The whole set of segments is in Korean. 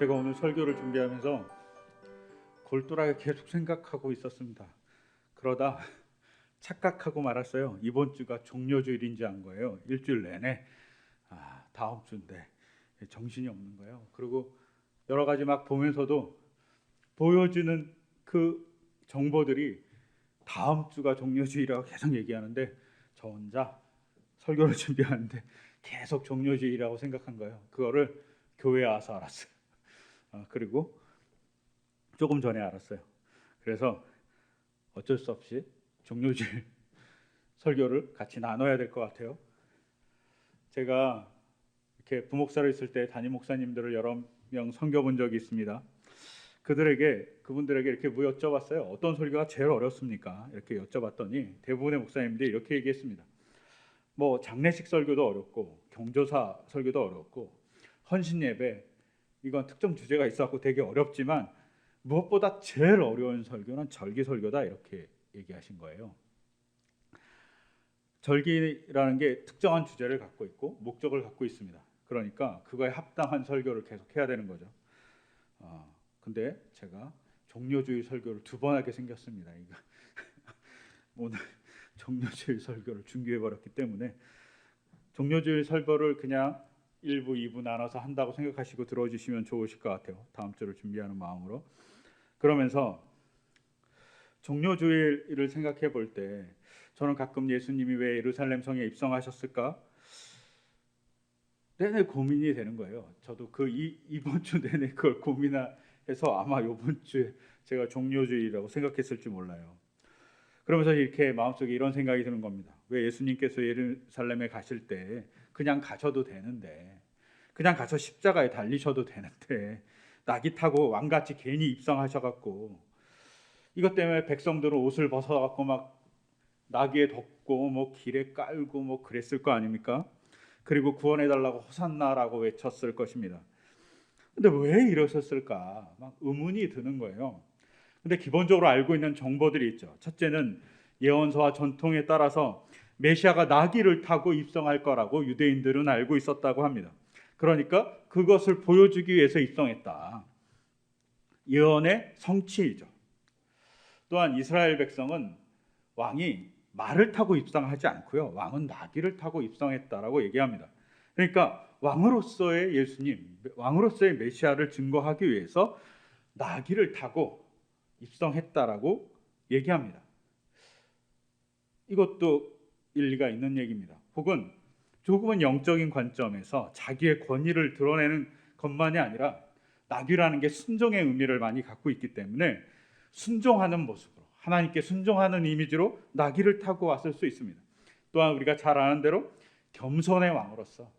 제가 오늘 설교를 준비하면서 골똘하게 계속 생각하고 있었습니다. 그러다 착각하고 말았어요. 이번 주가 종료주일인지 안 거예요. 일주일 내내 다음 주인데 정신이 없는 거예요. 그리고 여러 가지 막 보면서도 보여주는 그 정보들이 다음 주가 종료주일이라고 계속 얘기하는데 저 혼자 설교를 준비하는데 계속 종료주일이라고 생각한 거예요. 그거를 교회에 와서 알았어요. 그리고 조금 전에 알았어요. 그래서 어쩔 수 없이 종료주일 설교를 같이 나눠야 될 것 같아요. 제가 이렇게 부목사로 있을 때 담임 목사님들을 여러 명 섬겨본 적이 있습니다. 그분들에게 이렇게 여쭤봤어요. 어떤 설교가 제일 어렵습니까? 이렇게 여쭤봤더니 대부분의 목사님들이 이렇게 얘기했습니다. 뭐 장례식 설교도 어렵고 경조사 설교도 어렵고 헌신 예배 이건 특정 주제가 있어갖고 되게 어렵지만 무엇보다 제일 어려운 설교는 절기 설교다 이렇게 얘기하신 거예요. 절기라는 게 특정한 주제를 갖고 있고 목적을 갖고 있습니다. 그러니까 그거에 합당한 설교를 계속 해야 되는 거죠. 근데 제가 종료주일 설교를 2번 하게 생겼습니다. 이거 오늘 종료주일 설교를 준비해 버렸기 때문에 종료주일 설교를 그냥 1부, 2부 나눠서 한다고 생각하시고 들어주시면 좋으실 것 같아요. 다음 주를 준비하는 마음으로. 그러면서 종료주일을 생각해 볼 때 저는 가끔 예수님이 왜 예루살렘 성에 입성하셨을까 내내 고민이 되는 거예요. 저도 이번 주 내내 그걸 고민해서 아마 이번 주에 제가 종료주일이라고 생각했을지 몰라요. 그러면서 이렇게 마음속에 이런 생각이 드는 겁니다. 왜 예수님께서 예루살렘에 가실 때 그냥 가셔도 되는데, 그냥 가서 십자가에 달리셔도 되는데 나귀 타고 왕같이 괜히 입성하셔갖고 이것 때문에 백성들은 옷을 벗어갖고 막 나귀에 덮고 뭐 길에 깔고 뭐 그랬을 거 아닙니까? 그리고 구원해달라고 호산나라고 외쳤을 것입니다. 근데 왜 이러셨을까? 막 의문이 드는 거예요. 근데 기본적으로 알고 있는 정보들이 있죠. 첫째는 예언서와 전통에 따라서 메시아가 나귀를 타고 입성할 거라고 유대인들은 알고 있었다고 합니다. 그러니까 그것을 보여주기 위해서 입성했다. 예언의 성취이죠. 또한 이스라엘 백성은 왕이 말을 타고 입성하지 않고요. 왕은 나귀를 타고 입성했다라고 얘기합니다. 그러니까 왕으로서의 예수님, 왕으로서의 메시아를 증거하기 위해서 나귀를 타고 입성했다라고 얘기합니다. 이것도 일리가 있는 얘기입니다. 혹은 조금은 영적인 관점에서 자기의 권위를 드러내는 것만이 아니라 나귀라는 게 순종의 의미를 많이 갖고 있기 때문에 순종하는 모습으로 하나님께 순종하는 이미지로 나귀를 타고 왔을 수 있습니다. 또한 우리가 잘 아는 대로 겸손의 왕으로서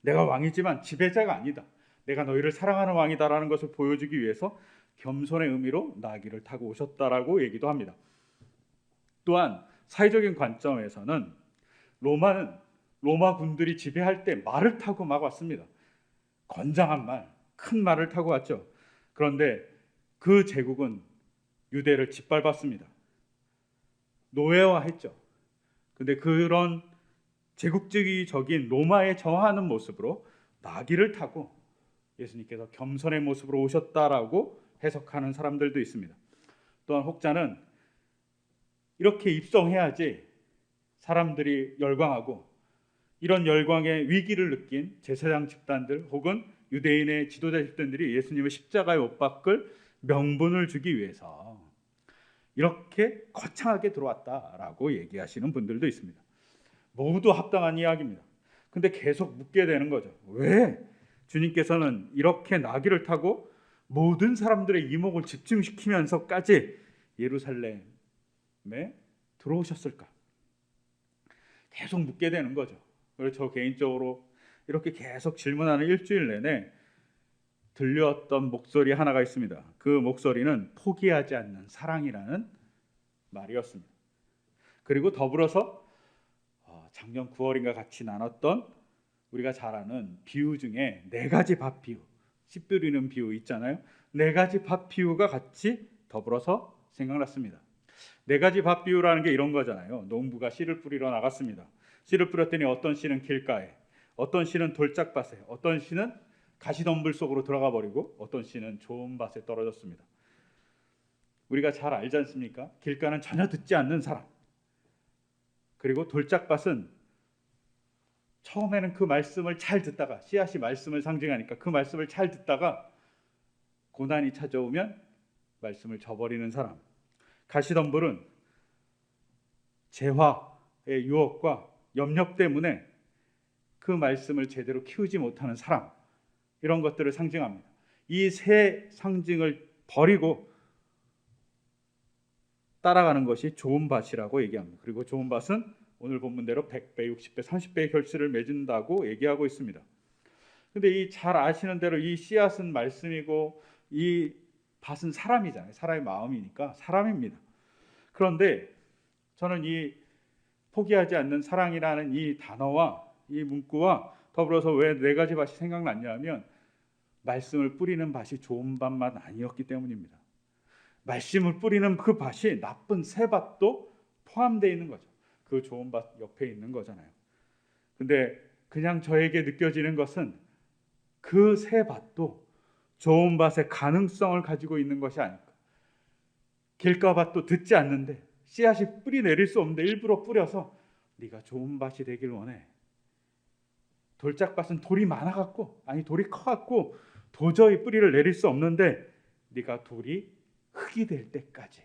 내가 왕이지만 지배자가 아니다. 내가 너희를 사랑하는 왕이다라는 것을 보여주기 위해서 겸손의 의미로 나귀를 타고 오셨다라고 얘기도 합니다. 또한 사회적인 관점에서는 로마 군들이 지배할 때 말을 타고 막 왔습니다. 건장한 말, 큰 말을 타고 왔죠. 그런데 그 제국은 유대를 짓밟았습니다. 노예화했죠. 근데 그런 제국주의적인 로마에 저항하는 모습으로 나귀를 타고 예수님께서 겸손의 모습으로 오셨다라고 해석하는 사람들도 있습니다. 또한 혹자는 이렇게 입성해야지 사람들이 열광하고 이런 열광의 위기를 느낀 제사장 집단들 혹은 유대인의 지도자 집단들이 예수님의 십자가에 못 박을 명분을 주기 위해서 이렇게 거창하게 들어왔다라고 얘기하시는 분들도 있습니다. 모두 합당한 이야기입니다. 근데 계속 묻게 되는 거죠. 왜 주님께서는 이렇게 나귀를 타고 모든 사람들의 이목을 집중시키면서까지 예루살렘에 들어오셨을까? 계속 묻게 되는 거죠. 그래서 저 개인적으로 이렇게 계속 질문하는 일주일 내내 들려왔던 목소리 하나가 있습니다. 그 목소리는 포기하지 않는 사랑이라는 말이었습니다. 그리고 더불어서 작년 9월인가 같이 나눴던 우리가 잘 아는 비유 중에 4가지 밥 비유, 씨 뿌리는 비유 있잖아요. 4가지 밥 비유가 같이 더불어서 생각났습니다. 4가지 밥 비유라는 게 이런 거잖아요. 농부가 씨를 뿌리러 나갔습니다. 씨를 뿌렸더니 어떤 씨는 길가에, 어떤 씨는 돌짝밭에, 어떤 씨는 가시덤불 속으로 들어가 버리고 어떤 씨는 좋은 밭에 떨어졌습니다. 우리가 잘 알지 않습니까? 길가는 전혀 듣지 않는 사람, 그리고 돌짝밭은 처음에는 그 말씀을 잘 듣다가, 씨앗이 말씀을 상징하니까 그 말씀을 잘 듣다가 고난이 찾아오면 말씀을 저버리는 사람, 가시덤불은 재화의 유혹과 염려 때문에 그 말씀을 제대로 키우지 못하는 사람, 이런 것들을 상징합니다. 이 세 상징을 버리고 따라가는 것이 좋은 밭이라고 얘기합니다. 그리고 좋은 밭은 오늘 본문대로 100배, 60배, 30배의 결실을 맺는다고 얘기하고 있습니다. 근데 이 잘 아시는 대로 이 씨앗은 말씀이고 이 밭은 사람이잖아요. 사람의 마음이니까 사람입니다. 그런데 저는 이 포기하지 않는 사랑이라는 이 단어와 이 문구와 더불어서 왜 네 가지 밭이 생각났냐면 말씀을 뿌리는 밭이 좋은 밭만 아니었기 때문입니다. 말씀을 뿌리는 그 밭이 나쁜 새 밭도 포함되어 있는 거죠. 그 좋은 밭 옆에 있는 거잖아요. 근데 그냥 저에게 느껴지는 것은 그 새 밭도 좋은 밭의 가능성을 가지고 있는 것이 아닐까. 길가 밭도 듣지 않는데 씨앗이 뿌리 내릴 수 없는데 일부러 뿌려서 네가 좋은 밭이 되길 원해. 돌짝밭은 돌이 많아갖고, 아니 돌이 커갖고 도저히 뿌리를 내릴 수 없는데 네가 돌이 흙이 될 때까지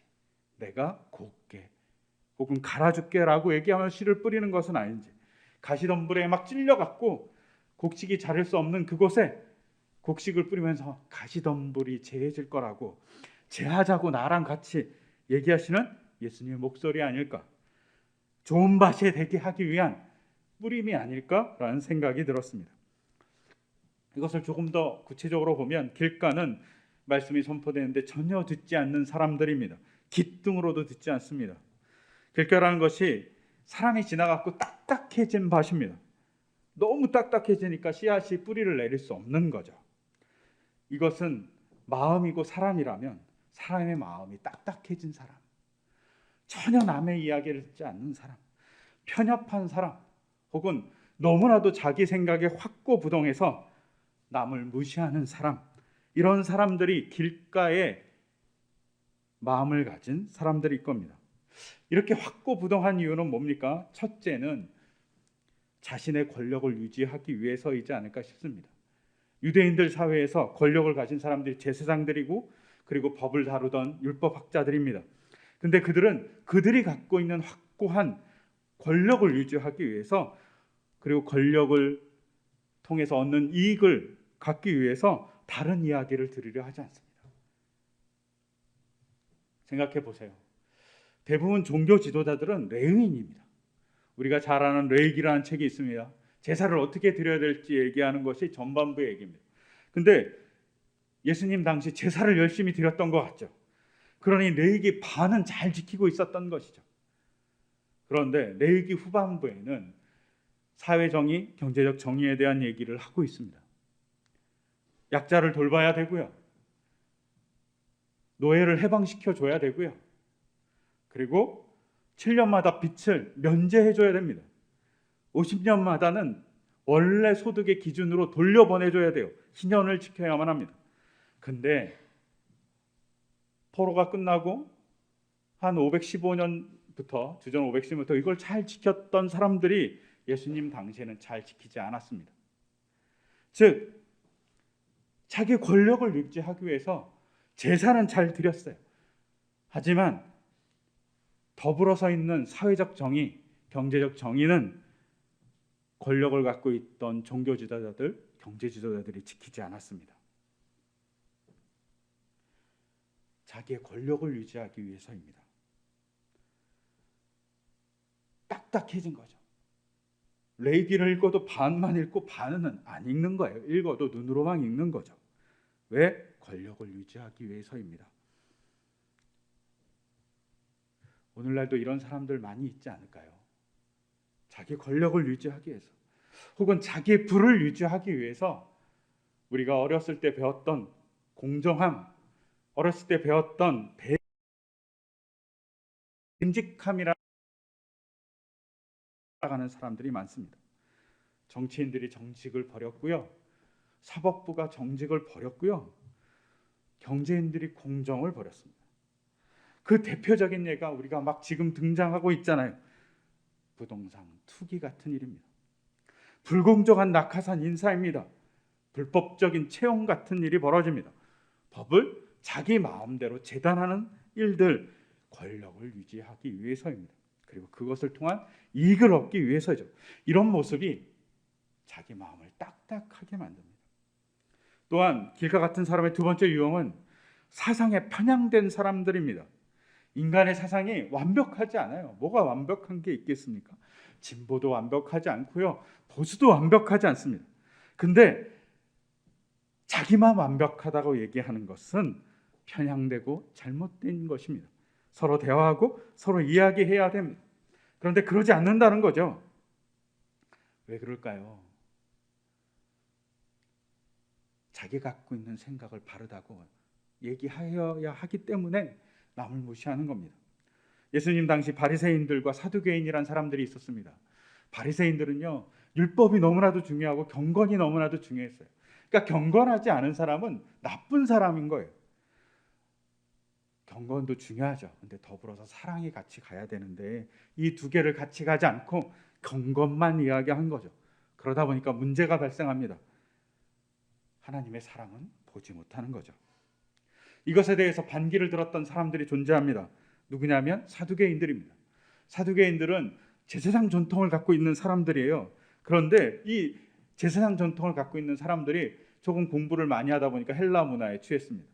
내가 곱게 혹은 갈아줄게라고 얘기하면 씨를 뿌리는 것은 아닌지, 가시덤불에 막 찔려갖고 곡식이 자랄 수 없는 그곳에 곡식을 뿌리면서 가시덤불이 재해질 거라고 재하자고 나랑 같이 얘기하시는 예수님의 목소리 아닐까, 좋은 밭이 되게 하기 위한 뿌림이 아닐까라는 생각이 들었습니다. 이것을 조금 더 구체적으로 보면 길가는 말씀이 선포되는데 전혀 듣지 않는 사람들입니다. 귓등으로도 듣지 않습니다. 길가라는 것이 사람이 지나가고 딱딱해진 밭입니다. 너무 딱딱해지니까 씨앗이 뿌리를 내릴 수 없는 거죠. 이것은 마음이고 사람이라면 사람의 마음이 딱딱해진 사람, 전혀 남의 이야기를 듣지 않는 사람, 편협한 사람, 혹은 너무나도 자기 생각에 확고부동해서 남을 무시하는 사람, 이런 사람들이 길가에 마음을 가진 사람들일 겁니다. 이렇게 확고부동한 이유는 뭡니까? 첫째는 자신의 권력을 유지하기 위해서이지 않을까 싶습니다. 유대인들 사회에서 권력을 가진 사람들이 제사장들이고 그리고 법을 다루던 율법학자들입니다. 근데 그들이 갖고 있는 확고한 권력을 유지하기 위해서, 그리고 권력을 통해서 얻는 이익을 갖기 위해서 다른 이야기를 들으려 하지 않습니다. 생각해 보세요. 대부분 종교 지도자들은 레위인입니다. 우리가 잘 아는 레위기라는 책이 있습니다. 제사를 어떻게 드려야 될지 얘기하는 것이 전반부의 얘기입니다. 근데 예수님 당시 제사를 열심히 드렸던 것 같죠. 그러니 레위기 반은 잘 지키고 있었던 것이죠. 그런데 레위기 후반부에는 사회정의, 경제적 정의에 대한 얘기를 하고 있습니다. 약자를 돌봐야 되고요. 노예를 해방시켜 줘야 되고요. 그리고 7년마다 빚을 면제해 줘야 됩니다. 50년마다는 원래 소득의 기준으로 돌려보내줘야 돼요. 희년을 지켜야만 합니다. 근데 포로가 끝나고 한 515년부터 주전 510년부터 이걸 잘 지켰던 사람들이 예수님 당시에는 잘 지키지 않았습니다. 즉 자기 권력을 유지하기 위해서 제사는 잘 드렸어요. 하지만 더불어서 있는 사회적 정의, 경제적 정의는 권력을 갖고 있던 종교 지도자들, 경제 지도자들이 지키지 않았습니다. 자기의 권력을 유지하기 위해서입니다. 딱딱해진 거죠. 레위기를 읽어도 반만 읽고 반은 안 읽는 거예요. 읽어도 눈으로만 읽는 거죠. 왜? 권력을 유지하기 위해서입니다. 오늘날도 이런 사람들 많이 있지 않을까요? 자기 권력을 유지하기 위해서, 혹은 자기의 부를 유지하기 위해서 우리가 어렸을 때 배웠던 공정함, 어렸을 때 배웠던 듬직함이라는 살아가는 사람들이 많습니다. 정치인들이 정직을 버렸고요. 사법부가 정직을 버렸고요. 경제인들이 공정을 버렸습니다. 그 대표적인 예가 우리가 막 지금 등장하고 있잖아요. 부동산 투기 같은 일입니다. 불공정한 낙하산 인사입니다. 불법적인 채용 같은 일이 벌어집니다. 법을 자기 마음대로 재단하는 일들, 권력을 유지하기 위해서입니다. 그리고 그것을 통한 이익을 얻기 위해서죠. 이런 모습이 자기 마음을 딱딱하게 만듭니다. 또한 길과 같은 사람의 두 번째 유형은 사상에 편향된 사람들입니다. 인간의 사상이 완벽하지 않아요. 뭐가 완벽한 게 있겠습니까? 진보도 완벽하지 않고요. 보수도 완벽하지 않습니다. 근데 자기만 완벽하다고 얘기하는 것은 편향되고 잘못된 것입니다. 서로 대화하고 서로 이야기해야 됩니다. 그런데 그러지 않는다는 거죠. 왜 그럴까요? 자기가 갖고 있는 생각을 바르다고 얘기하여야 하기 때문에 남을 무시하는 겁니다. 예수님 당시 바리새인들과 사두개인이란 사람들이 있었습니다. 바리새인들은요, 율법이 너무나도 중요하고 경건이 너무나도 중요했어요. 그러니까 경건하지 않은 사람은 나쁜 사람인 거예요. 경건도 중요하죠. 근데 더불어서 사랑이 같이 가야 되는데 이 두 개를 같이 가지 않고 경건만 이야기한 거죠. 그러다 보니까 문제가 발생합니다. 하나님의 사랑은 보지 못하는 거죠. 이것에 대해서 반기를 들었던 사람들이 존재합니다. 누구냐면 사두개인들입니다. 사두개인들은 제사장 전통을 갖고 있는 사람들이에요. 그런데 이 제사장 전통을 갖고 있는 사람들이 조금 공부를 많이 하다 보니까 헬라 문화에 취했습니다.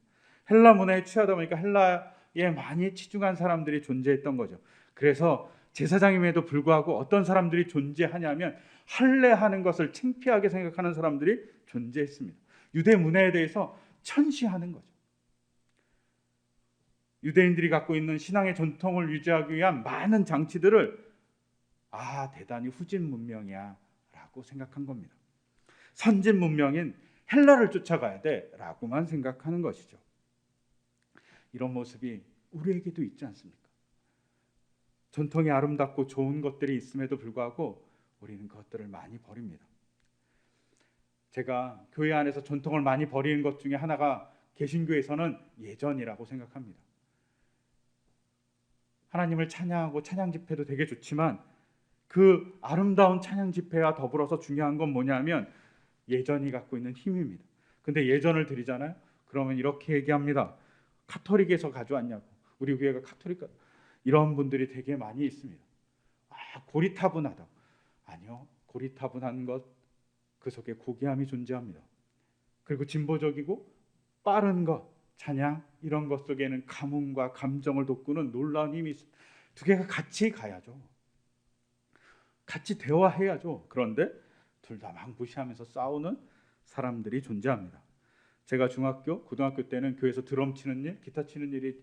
헬라 문화에 취하다 보니까 헬라에 많이 치중한 사람들이 존재했던 거죠. 그래서 제사장임에도 불구하고 어떤 사람들이 존재하냐면 할례하는 것을 창피하게 생각하는 사람들이 존재했습니다. 유대 문화에 대해서 천시하는 거죠. 유대인들이 갖고 있는 신앙의 전통을 유지하기 위한 많은 장치들을 대단히 후진 문명이야 라고 생각한 겁니다. 선진 문명인 헬라를 쫓아가야 돼 라고만 생각하는 것이죠. 이런 모습이 우리에게도 있지 않습니까? 전통이 아름답고 좋은 것들이 있음에도 불구하고 우리는 그것들을 많이 버립니다. 제가 교회 안에서 전통을 많이 버리는 것 중에 하나가 개신교에서는 예전이라고 생각합니다. 하나님을 찬양하고 찬양 집회도 되게 좋지만 그 아름다운 찬양 집회와 더불어서 중요한 건 뭐냐면 예전이 갖고 있는 힘입니다. 근데 예전을 드리잖아요. 그러면 이렇게 얘기합니다. 카톨릭에서 가져왔냐고. 우리 교회가 카톨릭, 이런 분들이 되게 많이 있습니다. 고리타분하다. 아니요. 고리타분한 것 그 속에 고귀함이 존재합니다. 그리고 진보적이고 빠른 것, 찬양 이런 것 속에는 가뭄과 감정을 돋구는 놀라운 힘이 있습니다. 두 개가 같이 가야죠. 같이 대화해야죠. 그런데 둘 다 막 무시하면서 싸우는 사람들이 존재합니다. 제가 중학교, 고등학교 때는 교회에서 드럼 치는 일, 기타 치는 일이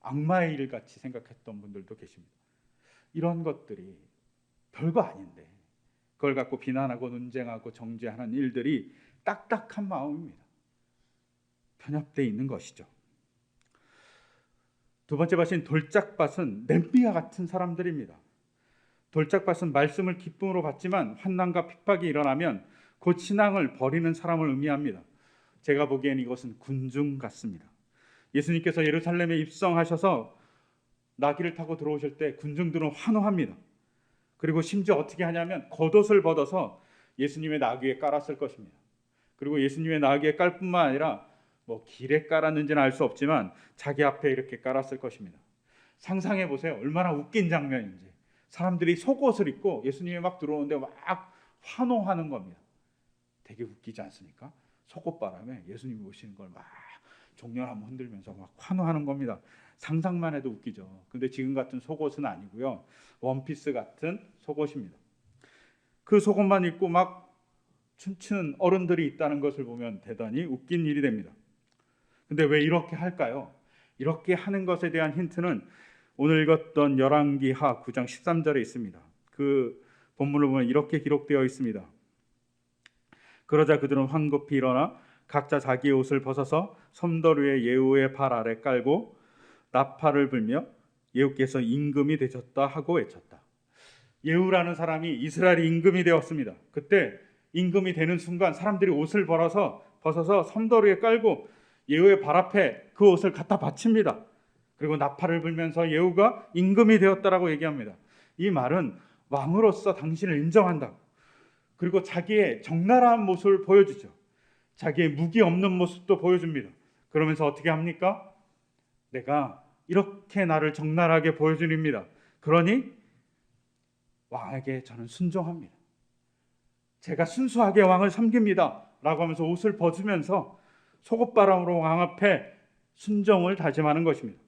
악마의 일 같이 생각했던 분들도 계십니다. 이런 것들이 별거 아닌데 그걸 갖고 비난하고 논쟁하고 정죄하는 일들이 딱딱한 마음입니다. 편협되어 있는 것이죠. 두 번째 밭인 돌짝밭은 냄비와 같은 사람들입니다. 돌짝밭은 말씀을 기쁨으로 받지만 환난과 핍박이 일어나면 곧 신앙을 버리는 사람을 의미합니다. 제가 보기엔 이것은 군중 같습니다. 예수님께서 예루살렘에 입성하셔서 나귀를 타고 들어오실 때 군중들은 환호합니다. 그리고 심지어 어떻게 하냐면 겉옷을 벗어서 예수님의 나귀에 깔았을 것입니다. 그리고 예수님의 나귀에 깔 뿐만 아니라 길에 깔았는지는 알 수 없지만 자기 앞에 이렇게 깔았을 것입니다. 상상해 보세요. 얼마나 웃긴 장면인지. 사람들이 속옷을 입고 예수님이 막 들어오는데 막 환호하는 겁니다. 되게 웃기지 않습니까? 속옷바람에 예수님이 오시는 걸 막 종려 한번 흔들면서 막 환호하는 겁니다. 상상만 해도 웃기죠. 근데 지금 같은 속옷은 아니고요. 원피스 같은 속옷입니다. 그 속옷만 입고 막 춤추는 어른들이 있다는 것을 보면 대단히 웃긴 일이 됩니다. 근데 왜 이렇게 할까요? 이렇게 하는 것에 대한 힌트는 오늘 읽었던 열왕기하 9장 13절에 있습니다. 그 본문을 보면 이렇게 기록되어 있습니다. 그러자 그들은 황급히 일어나 각자 자기의 옷을 벗어서 섬돌 위에 예후의 발 아래 깔고 나팔을 불며 예후께서 임금이 되셨다 하고 외쳤다. 예후라는 사람이 이스라엘의 임금이 되었습니다. 그때 임금이 되는 순간 사람들이 옷을 벗어서 섬돌 위에 깔고 예후의 발 앞에 그 옷을 갖다 바칩니다. 그리고 나팔을 불면서 예후가 임금이 되었다라고 얘기합니다. 이 말은 왕으로서 당신을 인정한다. 그리고 자기의 적나라한 모습을 보여주죠. 자기의 무기 없는 모습도 보여줍니다. 그러면서 어떻게 합니까? 내가 이렇게 나를 적나라하게 보여주립니다. 그러니 왕에게 저는 순종합니다. 제가 순수하게 왕을 섬깁니다. 라고 하면서 옷을 벗으면서 속옷바람으로 왕 앞에 순종을 다짐하는 것입니다.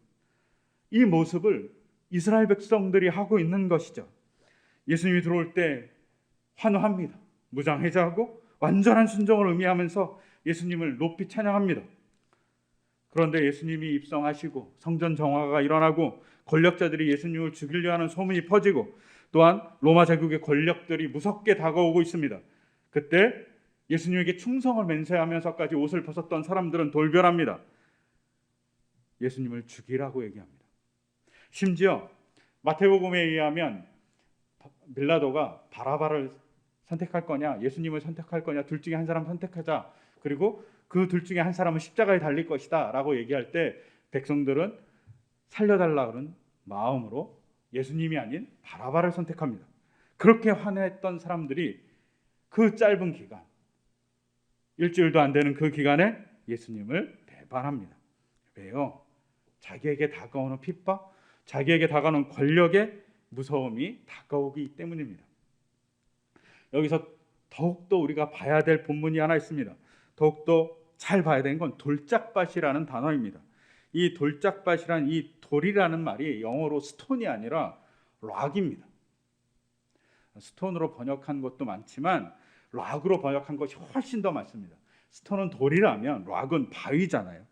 이 모습을 이스라엘 백성들이 하고 있는 것이죠. 예수님이 들어올 때 환호합니다. 무장해제하고 완전한 순종을 의미하면서 예수님을 높이 찬양합니다. 그런데 예수님이 입성하시고 성전 정화가 일어나고 권력자들이 예수님을 죽이려 하는 소문이 퍼지고 또한 로마 제국의 권력들이 무섭게 다가오고 있습니다. 그때 예수님에게 충성을 맹세하면서까지 옷을 벗었던 사람들은 돌변합니다. 예수님을 죽이라고 얘기합니다. 심지어 마태복음에 의하면 빌라도가 바라바를 선택할 거냐 예수님을 선택할 거냐 둘 중에 한 사람 선택하자, 그리고 그 둘 중에 한 사람은 십자가에 달릴 것이다 라고 얘기할 때 백성들은 살려달라는 마음으로 예수님이 아닌 바라바를 선택합니다. 그렇게 환호했던 사람들이 그 짧은 기간, 일주일도 안 되는 그 기간에 예수님을 배반합니다. 왜요? 자기에게 다가오는 핍박, 자기에게 다가오는 권력의 무서움이 다가오기 때문입니다. 여기서 더욱더 우리가 봐야 될 본문이 하나 있습니다. 더욱더 잘 봐야 되는 건 돌짝밭이라는 단어입니다. 이 돌짝밭이란 이 돌이라는 말이 영어로 스톤이 아니라 락입니다. 스톤으로 번역한 것도 많지만 락으로 번역한 것이 훨씬 더 많습니다. 스톤은 돌이라면 락은 바위잖아요.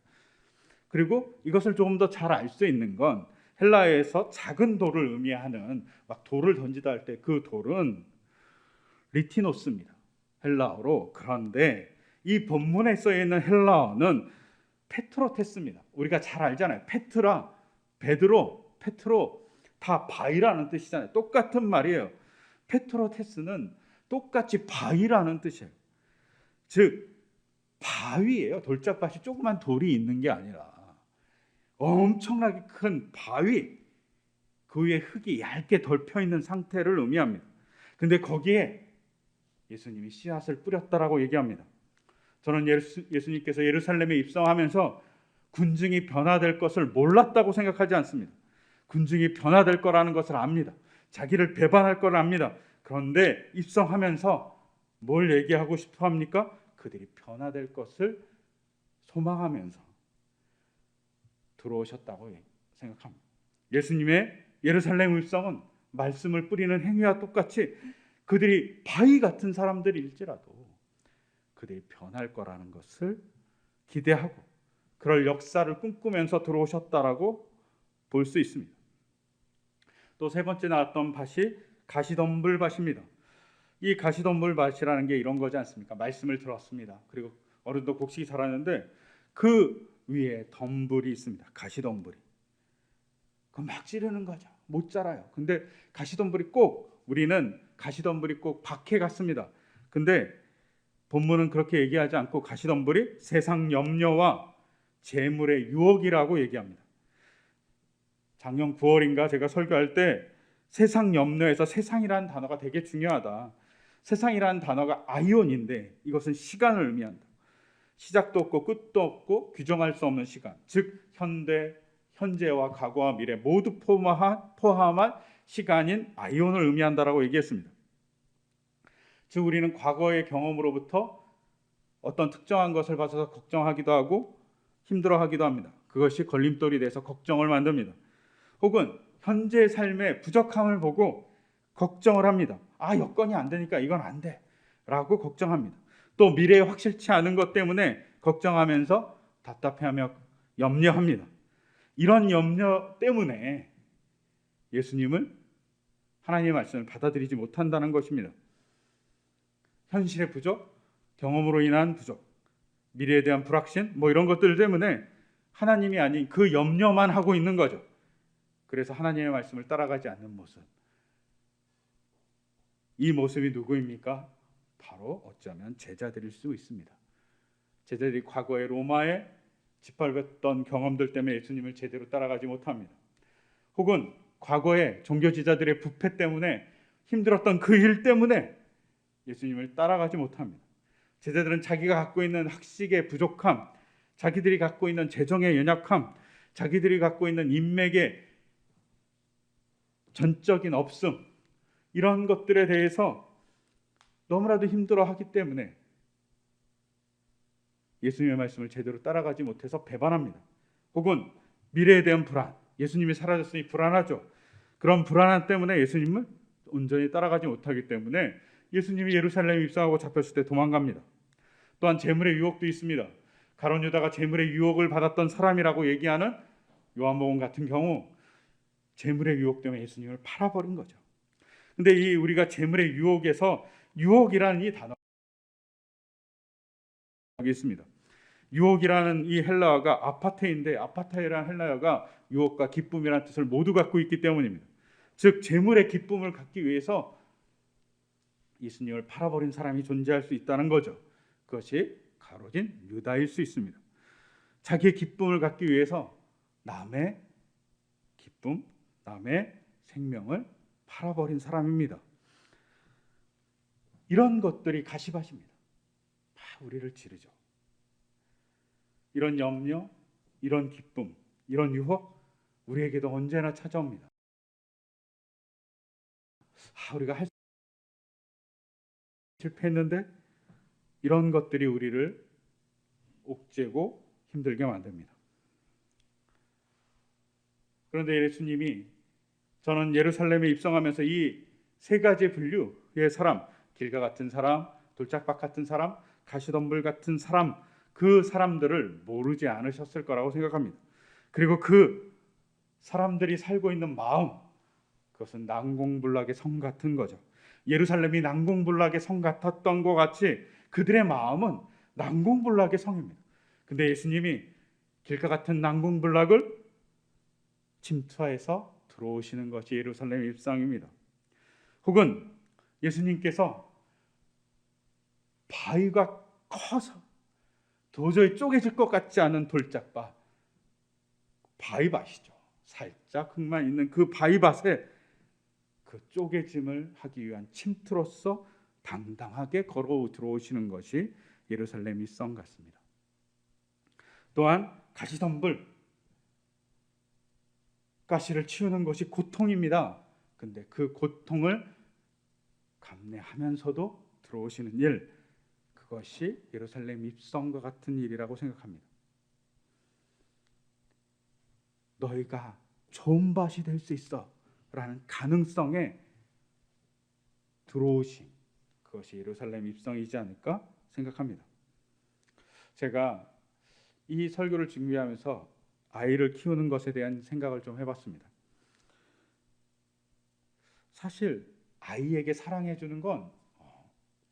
그리고 이것을 조금 더 잘 알 수 있는 건 헬라어에서 작은 돌을 의미하는 막 돌을 던지다 할 때 그 돌은 리티노스입니다. 헬라어로. 그런데 이 본문에 써 있는 헬라어는 페트로테스입니다. 우리가 잘 알잖아요. 페트라, 베드로, 페트로 다 바위라는 뜻이잖아요. 똑같은 말이에요. 페트로테스는 똑같이 바위라는 뜻이에요. 즉 바위예요. 돌짝밭이 조그만 돌이 있는 게 아니라 엄청나게 큰 바위, 그 위에 흙이 얇게 덮여 있는 상태를 의미합니다. 근데 거기에 예수님이 씨앗을 뿌렸다라고 얘기합니다. 저는 예수님께서 예루살렘에 입성하면서 군중이 변화될 것을 몰랐다고 생각하지 않습니다. 군중이 변화될 거라는 것을 압니다. 자기를 배반할 걸 압니다. 그런데 입성하면서 뭘 얘기하고 싶어 합니까? 그들이 변화될 것을 소망하면서 들어오셨다고 생각합니다. 예수님의 예루살렘 입성은 말씀을 뿌리는 행위와 똑같이 그들이 바위 같은 사람들일지라도 그들이 변할 거라는 것을 기대하고 그럴 역사를 꿈꾸면서 들어오셨다라고 볼 수 있습니다. 또 세 번째 나왔던 밭이 가시덤불 밭입니다. 이 가시덤불 밭이라는 게 이런 거지 않습니까? 말씀을 들었습니다. 그리고 어른도 곡식이 자랐는데 그 위에 덤불이 있습니다. 가시덤불이. 그럼 막 찌르는 거죠. 못 자라요. 근데 가시덤불이 꼭, 우리는 가시덤불이 꼭 밭에 갔습니다. 근데 본문은 그렇게 얘기하지 않고 가시덤불이 세상 염려와 재물의 유혹이라고 얘기합니다. 작년 9월인가 제가 설교할 때 세상 염려에서 세상이라는 단어가 되게 중요하다. 세상이라는 단어가 아이온인데 이것은 시간을 의미한다. 시작도 없고 끝도 없고 규정할 수 없는 시간, 즉 현재와 과거와 미래 모두 포함한 시간인 아이온을 의미한다라고 얘기했습니다. 즉 우리는 과거의 경험으로부터 어떤 특정한 것을 봐서 걱정하기도 하고 힘들어하기도 합니다. 그것이 걸림돌이 돼서 걱정을 만듭니다. 혹은 현재의 삶의 부족함을 보고 걱정을 합니다. 여건이 안 되니까 이건 안 돼 라고 걱정합니다. 또 미래에 확실치 않은 것 때문에 걱정하면서 답답해하며 염려합니다. 이런 염려 때문에 예수님을, 하나님의 말씀을 받아들이지 못한다는 것입니다. 현실의 부족, 경험으로 인한 부족, 미래에 대한 불확신, 이런 것들 때문에 하나님이 아닌 그 염려만 하고 있는 거죠. 그래서 하나님의 말씀을 따라가지 않는 모습. 이 모습이 누구입니까? 바로 어쩌면 제자들일 수 있습니다. 제자들이 과거에 로마에 짓밟았던 경험들 때문에 예수님을 제대로 따라가지 못합니다. 혹은 과거에 종교 지도자들의 부패 때문에 힘들었던 그 일 때문에 예수님을 따라가지 못합니다. 제자들은 자기가 갖고 있는 학식의 부족함, 자기들이 갖고 있는 재정의 연약함, 자기들이 갖고 있는 인맥의 전적인 없음, 이런 것들에 대해서 너무나도 힘들어하기 때문에 예수님의 말씀을 제대로 따라가지 못해서 배반합니다. 혹은 미래에 대한 불안, 예수님이 사라졌으니 불안하죠. 그런 불안함 때문에 예수님을 온전히 따라가지 못하기 때문에 예수님이 예루살렘에 입성하고 잡혔을 때 도망갑니다. 또한 재물의 유혹도 있습니다. 가룟 유다가 재물의 유혹을 받았던 사람이라고 얘기하는 요한복음 같은 경우 재물의 유혹 때문에 예수님을 팔아버린 거죠. 근데 이 우리가 재물의 유혹에서 유혹이라는 이 단어가 있습니다. 유혹이라는 이 헬라어가 아파테인데 아파테이라는 헬라어가 유혹과 기쁨이라는 뜻을 모두 갖고 있기 때문입니다. 즉 재물의 기쁨을 갖기 위해서 예수님을 팔아버린 사람이 존재할 수 있다는 거죠. 그것이 가로진 유다일 수 있습니다. 자기의 기쁨을 갖기 위해서 남의 기쁨, 남의 생명을 팔아버린 사람입니다. 이런 것들이 가시밭입니다. 막 우리를 지르죠. 이런 염려, 이런 기쁨, 이런 유혹 우리에게도 언제나 찾아옵니다. 우리가 실패했는데 이런 것들이 우리를 옥죄고 힘들게 만듭니다. 그런데 예수님이 저는 예루살렘에 입성하면서 이 세 가지 분류의 사람, 길가 같은 사람, 돌짝밭 같은 사람, 가시덤불 같은 사람, 그 사람들을 모르지 않으셨을 거라고 생각합니다. 그리고 그 사람들이 살고 있는 마음, 그것은 난공불락의 성 같은 거죠. 예루살렘이 난공불락의 성 같았던 것 같이 그들의 마음은 난공불락의 성입니다. 근데 예수님이 길가 같은 난공불락을 침투해서 들어오시는 것이 예루살렘 입성입니다. 혹은 예수님께서 바위가 커서 도저히 쪼개질 것 같지 않은 돌짝밭, 바위밭이죠. 살짝 흙만 있는 그 바위밭에 그 쪼개짐을 하기 위한 침투로서 당당하게 걸어 들어오시는 것이 예루살렘 입성 같습니다. 또한 가시덤불, 가시를 치우는 것이 고통입니다. 근데 그 고통을 감내하면서도 들어오시는 일, 그것이 예루살렘 입성과 같은 일이라고 생각합니다. 너희가 좋은 밭이 될 수 있어 라는 가능성에 들어오심, 그것이 예루살렘 입성이지 않을까 생각합니다. 제가 이 설교를 준비하면서 아이를 키우는 것에 대한 생각을 좀 해봤습니다. 사실 아이에게 사랑해 주는 건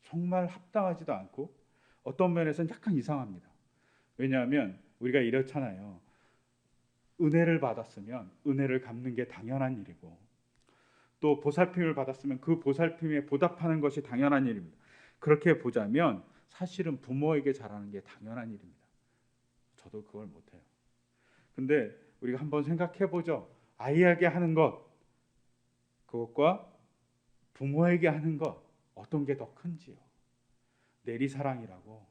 정말 합당하지도 않고 어떤 면에서는 약간 이상합니다. 왜냐하면 우리가 이렇잖아요. 은혜를 받았으면 은혜를 갚는 게 당연한 일이고, 또 보살핌을 받았으면 그 보살핌에 보답하는 것이 당연한 일입니다. 그렇게 보자면 사실은 부모에게 잘하는 게 당연한 일입니다. 저도 그걸 못해요. 근데 우리가 한번 생각해 보죠. 아이에게 하는 것, 그것과 부모에게 하는 것, 어떤 게 더 큰지요. 내리사랑이라고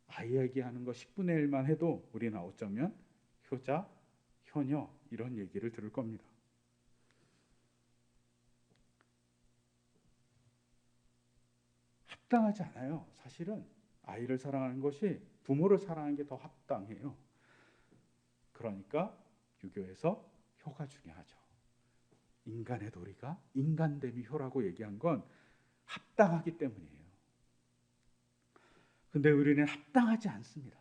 아이에게 하는 거 10분의 1만 해도 우리는 어쩌면 효자, 효녀 이런 얘기를 들을 겁니다. 합당하지 않아요. 사실은 아이를 사랑하는 것이 부모를 사랑하는 게 더 합당해요. 그러니까 유교에서 효가 중요하죠. 인간의 도리가 인간 대비 효라고 얘기한 건 합당하기 때문이에요. 근데 우리는 합당하지 않습니다.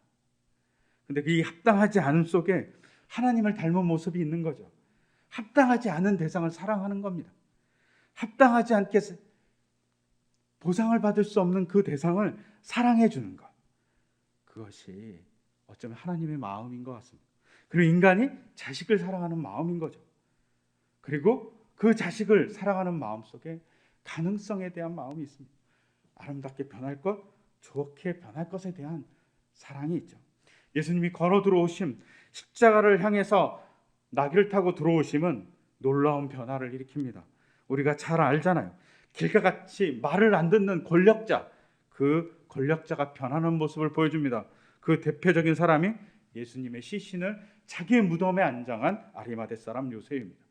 근데 이 합당하지 않음 속에 하나님을 닮은 모습이 있는 거죠. 합당하지 않은 대상을 사랑하는 겁니다. 합당하지 않게 보상을 받을 수 없는 그 대상을 사랑해 주는 것, 그것이 어쩌면 하나님의 마음인 것 같습니다. 그리고 인간이 자식을 사랑하는 마음인 거죠. 그리고 그 자식을 사랑하는 마음 속에 가능성에 대한 마음이 있습니다. 아름답게 변할 것, 좋게 변할 것에 대한 사랑이 있죠. 예수님이 걸어 들어오심, 십자가를 향해서 나귀를 타고 들어오심은 놀라운 변화를 일으킵니다. 우리가 잘 알잖아요. 길과 같이 말을 안 듣는 권력자, 그 권력자가 변하는 모습을 보여줍니다. 그 대표적인 사람이 예수님의 시신을 자기의 무덤에 안장한 아리마대 사람 요셉입니다.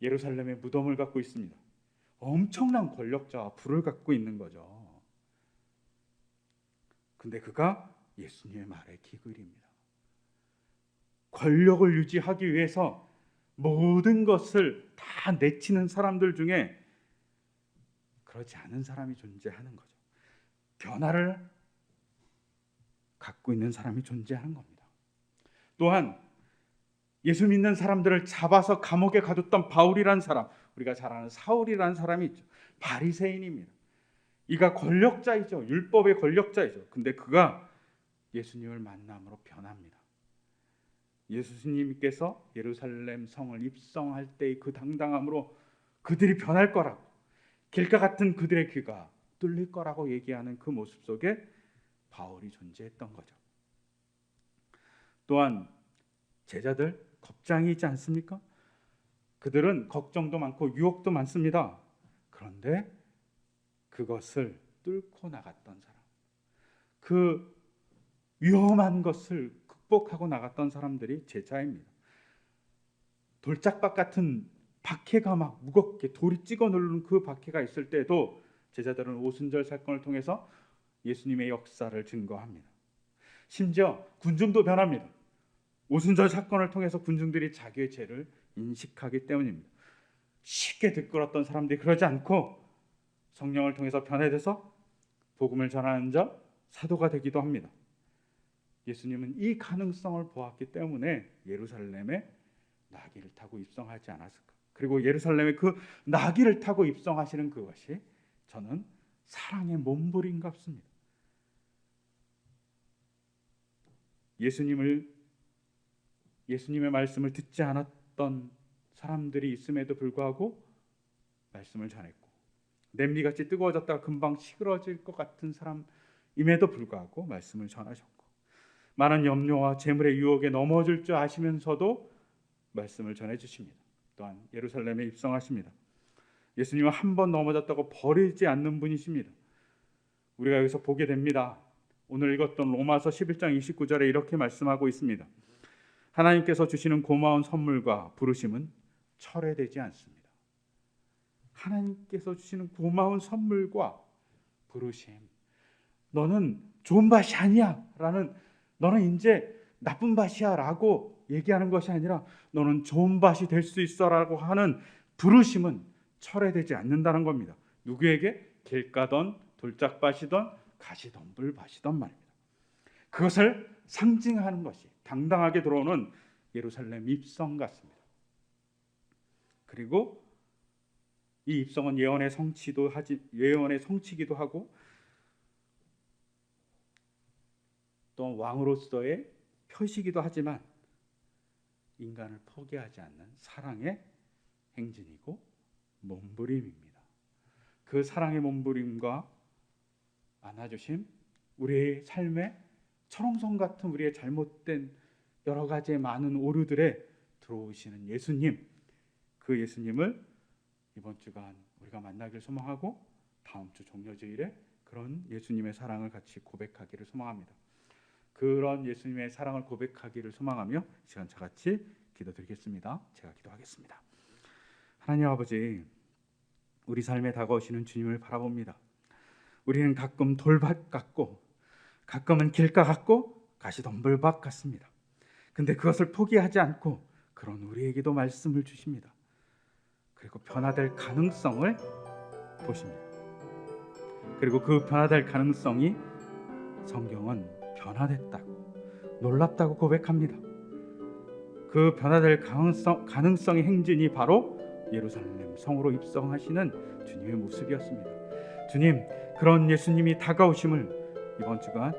예루살렘에 무덤을 갖고 있습니다. 엄청난 권력자와 부를 갖고 있는 거죠. 근데 그가 예수님의 말에 기글입니다. 권력을 유지하기 위해서 모든 것을 다 내치는 사람들 중에 그렇지 않은 사람이 존재하는 거죠. 변화를 갖고 있는 사람이 존재하는 겁니다. 또한 예수 믿는 사람들을 잡아서 감옥에 가뒀던 바울이라는 사람, 우리가 잘 아는 사울이라는 사람이 있죠. 바리새인입니다. 이가 권력자이죠. 율법의 권력자이죠. 근데 그가 예수님을 만남으로 변합니다. 예수님께서 예루살렘 성을 입성할 때의 그 당당함으로 그들이 변할 거라고, 길가 같은 그들의 귀가 뚫릴 거라고 얘기하는 그 모습 속에 바울이 존재했던 거죠. 또한 제자들 겁장이 있지 않습니까? 그들은 걱정도 많고 유혹도 많습니다. 그런데 그것을 뚫고 나갔던 사람, 그 위험한 것을 극복하고 나갔던 사람들이 제자입니다. 돌짝박 같은 박해가 막 무겁게 돌이 찍어 누르는 그 박해가 있을 때도 제자들은 오순절 사건을 통해서 예수님의 역사를 증거합니다. 심지어 군중도 변합니다. 오순절 사건을 통해서 군중들이 자기의 죄를 인식하기 때문입니다. 쉽게 들끓었던 사람들이 그러지 않고 성령을 통해서 변해져서 복음을 전하는 자, 사도가 되기도 합니다. 예수님은 이 가능성을 보았기 때문에 예루살렘에 나귀를 타고 입성하지 않았을까? 그리고 예루살렘에 그 나귀를 타고 입성하시는 그것이 저는 사랑의 몸부림 같습니다. 예수님의 말씀을 듣지 않았던 사람들이 있음에도 불구하고 말씀을 전했고, 냄비같이 뜨거워졌다가 금방 시끄러질 것 같은 사람임에도 불구하고 말씀을 전하셨고, 많은 염려와 재물의 유혹에 넘어질 줄 아시면서도 말씀을 전해주십니다. 또한 예루살렘에 입성하십니다. 예수님은 한 번 넘어졌다고 버리지 않는 분이십니다. 우리가 여기서 보게 됩니다. 오늘 읽었던 로마서 11장 29절에 이렇게 말씀하고 있습니다. 하나님께서 주시는 고마운 선물과 부르심은 철회되지 않습니다. 하나님께서 주시는 고마운 선물과 부르심, 너는 좋은 밭이 아니야 라는, 너는 이제 나쁜 밭이야 라고 얘기하는 것이 아니라 너는 좋은 밭이 될 수 있어 라고 하는 부르심은 철회되지 않는다는 겁니다. 누구에게? 길 가던 돌짝밭이던 가시덤불밭이던 말입니다. 그것을 상징하는 것이 당당하게 들어오는 예루살렘 입성 같습니다. 그리고 이 입성은 예언의 성취기도 하고 또 왕으로서의 표시기도 하지만 인간을 포기하지 않는 사랑의 행진이고 몸부림입니다. 그 사랑의 몸부림과 안아주심, 우리의 삶에 철옹성 같은 우리의 잘못된 여러 가지의 많은 오류들에 들어오시는 예수님, 그 예수님을 이번 주간 우리가 만나기를 소망하고 다음 주 종려주일에 그런 예수님의 사랑을 같이 고백하기를 소망합니다. 그런 예수님의 사랑을 고백하기를 소망하며 시간 차같이 기도드리겠습니다. 제가 기도하겠습니다. 하나님 아버지, 우리 삶에 다가오시는 주님을 바라봅니다. 우리는 가끔 돌밭 같고 가끔은 길가 같고 가시덤불밭 같습니다. 근데 그것을 포기하지 않고 그런 우리에게도 말씀을 주십니다. 그리고 변화될 가능성을 보십니다. 그리고 그 변화될 가능성이 성경은 변화됐다고, 놀랍다고 고백합니다. 그 변화될 가능성의 행진이 바로 예루살렘 성으로 입성하시는 주님의 모습이었습니다. 주님, 그런 예수님이 다가오심을 이번 주간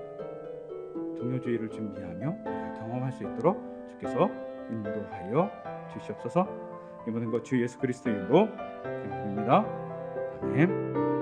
종료주의를 준비하며 우리가 경험할 수 있도록 주께서 인도하여 주시옵소서. 이 모든 것 주 예수 그리스도의 이름으로 기도드립니다. 아멘.